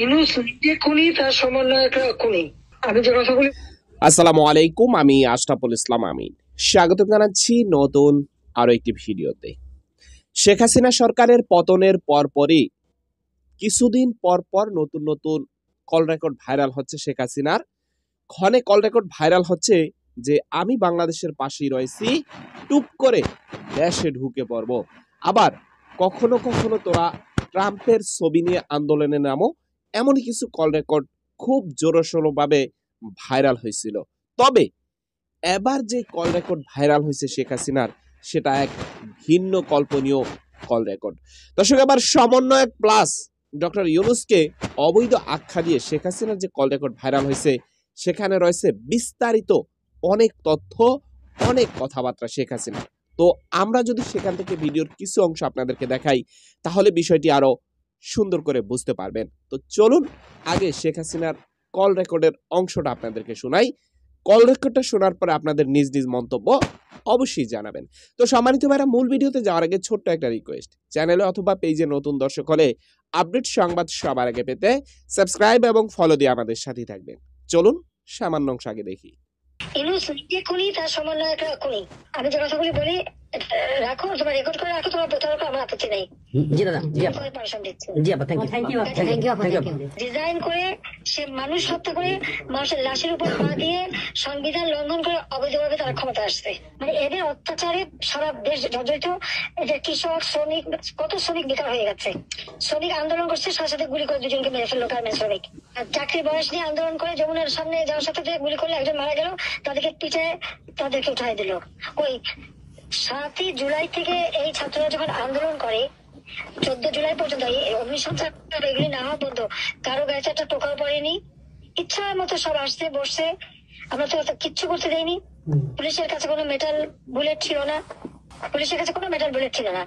ইউনূস নিজে খুনি, তার সমন্বয়করা খুনি। আমি যে কথাগুলি আসসালামু আলাইকুম, আমি আশরাফুল ইসলাম আমিন। স্বাগত জানাচ্ছি নতুন আরো একটি ভিডিওতে। শেখ হাসিনা সরকারের পতনের পরপরই কিছুদিন পর পর নতুন নতুন কল রেকর্ড ভাইরাল হচ্ছে শেখ হাসিনার। ক্ষণে কল রেকর্ড ভাইরাল হচ্ছে যে আমি বাংলাদেশের পাশেই রয়েছি, টুপ করে দেশে ঢুকে পড়ব। আবার কখনো কখনো তোরা ট্রাম্পের ছবি নিয়ে আন্দোলনে নামো, এমনই কিছু কল রেকর্ড খুব জোরসোর ভাবে ভাইরাল হয়েছিল। তবে এবার যে কল রেকর্ড ভাইরাল হয়েছে শেখ হাসিনার, সেটা এক ভিন্ন কল্পনীয় কল রেকর্ড। দর্শক, এবার সমন্বয়ক প্লাস ডক্টর ইউনূসকে অবৈধ আখ্যা দিয়ে শেখ হাসিনার যে কল রেকর্ড ভাইরাল হয়েছে, সেখানে রয়েছে বিস্তারিত অনেক তথ্য, অনেক কথাবার্তা শেখ হাসিনা। তো আমরা যদি সেখান থেকে ভিডিওর কিছু অংশ আপনাদেরকে দেখাই, তাহলে বিষয়টি আরো সুন্দর করে বুঝতে পারবেন। তো চলুন আগে শেখ হাসিনার কল রেকর্ডের অংশটা আপনাদেরকে শোনাই। কল রেকর্ডটা শোনার পরে আপনাদের নিজ নিজ মন্তব্য অবশ্যই জানাবেন। তো সম্মানিত ভাইরা, মূল ভিডিওতে যাওয়ার আগে ছোট্ট একটা রিকোয়েস্ট, চ্যানেলে অথবা পেজে নতুন দর্শক হলে আপডেট সংবাদ সবার আগে পেতে সাবস্ক্রাইব এবং ফলো দিয়ে আমাদের সাথেই থাকবেন। চলুন সামান্য অংশ আগে দেখি। ইউনূস নিজে খুনি, তার সমন্বয়করা খুনি। আমি যে কথাগুলি বলি রাখো, তোমার রেকর্ড করে রাখো, তোমার প্রতারক আমার আপত্তি নেই। জি দাদা, জি আপা, পারমিশন দিচ্ছি। জি আপা, থ্যাংক ইউ, ডিজাইন করে সে মানুষ হত্যা করে মানুষের লাশের উপর পা দিয়ে সংবিধান লঙ্ঘন করে অবৈধভাবে তারা ক্ষমতা আসছে। মানে এদের অত্যাচারে সারা দেশ জর্জরিত। এদের কৃষক, শ্রমিক, কত শ্রমিক বেকার হয়ে গেছে। শ্রমিক আন্দোলন করছে, সাথে সাথে গুলি করে দুজনকে মেরে ফেললো গার্মেন্টস শ্রমিক। আর চাকরির বয়স নিয়ে আন্দোলন করে যমুনার সামনে যাওয়ার সাথে গুলি করলে একজন মারা গেল, তাদেরকে পিঠে তাদেরকে উঠাই দিল। ওই 7ই জুলাই থেকে এই ছাত্ররা যখন আন্দোলন করে 14 জুলাই পর্যন্ত এই অগ্নিসংযোগ এগুলি না হওয়া পর্যন্ত কারো গায়ে একটা টোকাও পড়েনি। ইচ্ছা মতো সব আসছে বসছে, আমরা তো কিচ্ছু করতে দেয়নি। পুলিশের কাছে কোনো মেটাল বুলেট ছিল না, পুলিশের কাছে কোনো মেটাল বুলেট ছিল না।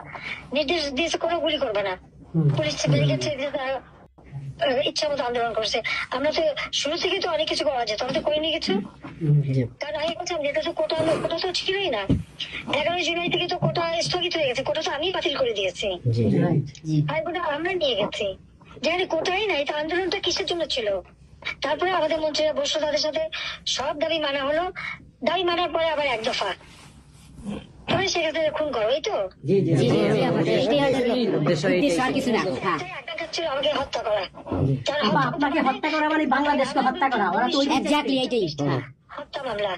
নির্দেশ দিয়েছে কোনো গুলি করবে না। পুলিশ ব্যারিকেড ইচ্ছা মতো আন্দোলন করছে। আমরা তো শুরু থেকে তো অনেক কিছু করা যেত, আমরা তো করিনি কিছু। কারণ আমি বলছিলাম যেটা তো কোটা তো ছিলই না। 11 জুলাই থেকে তো কোটা স্থগিত হয়ে গেছে, কোটা তো আমি বাতিল করে দিয়েছি। আর কোটা আমরা নিয়ে গেছি, যেখানে কোটাই নাই, তা আন্দোলনটা কিসের জন্য ছিল? তারপরে আমাদের মন্ত্রীরা বসলো, তাদের সাথে সব দাবি মানা হলো। দাবি মানার পরে আবার এক দফা তবে সেক্ষেত্রে খুন করো, এই তো একটা ছিল আমাকে হত্যা করা। আপনাকে হত্যা করা মানে বাংলাদেশকে হত্যা করা, ওরা তো হত্যা মামলা।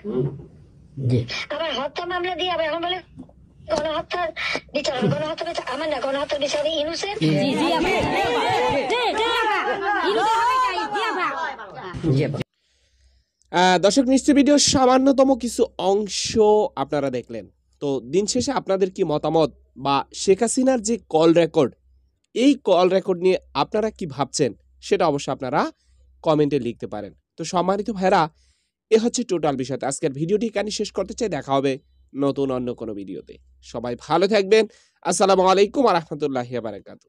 আবার হত্যা মামলা দিয়ে আবার এখন বলে গণহত্যার বিচার হবে। গণহত্যা বিচার আমার না, গণহত্যার বিচার হবে ইউনূসের। দর্শক, নিশ্চয় ভিডিও সামান্যতম কিছু অংশ আপনারা দেখলেন। তো দিন শেষে আপনাদের কি মতামত, বা শেখ হাসিনার যে কল রেকর্ড, এই কল রেকর্ড নিয়ে আপনারা কি ভাবছেন, সেটা অবশ্যই আপনারা কমেন্টে লিখতে পারেন। তো সম্মানিত ভাইরা, এ হচ্ছে টোটাল বিষয়। আজকের ভিডিওটি এখানে শেষ করতে চাই। দেখা হবে নতুন অন্য কোনো ভিডিওতে। সবাই ভালো থাকবেন। আসসালামু আলাইকুম ওয়া রাহমাতুল্লাহি ওয়া বারাকাতুহু।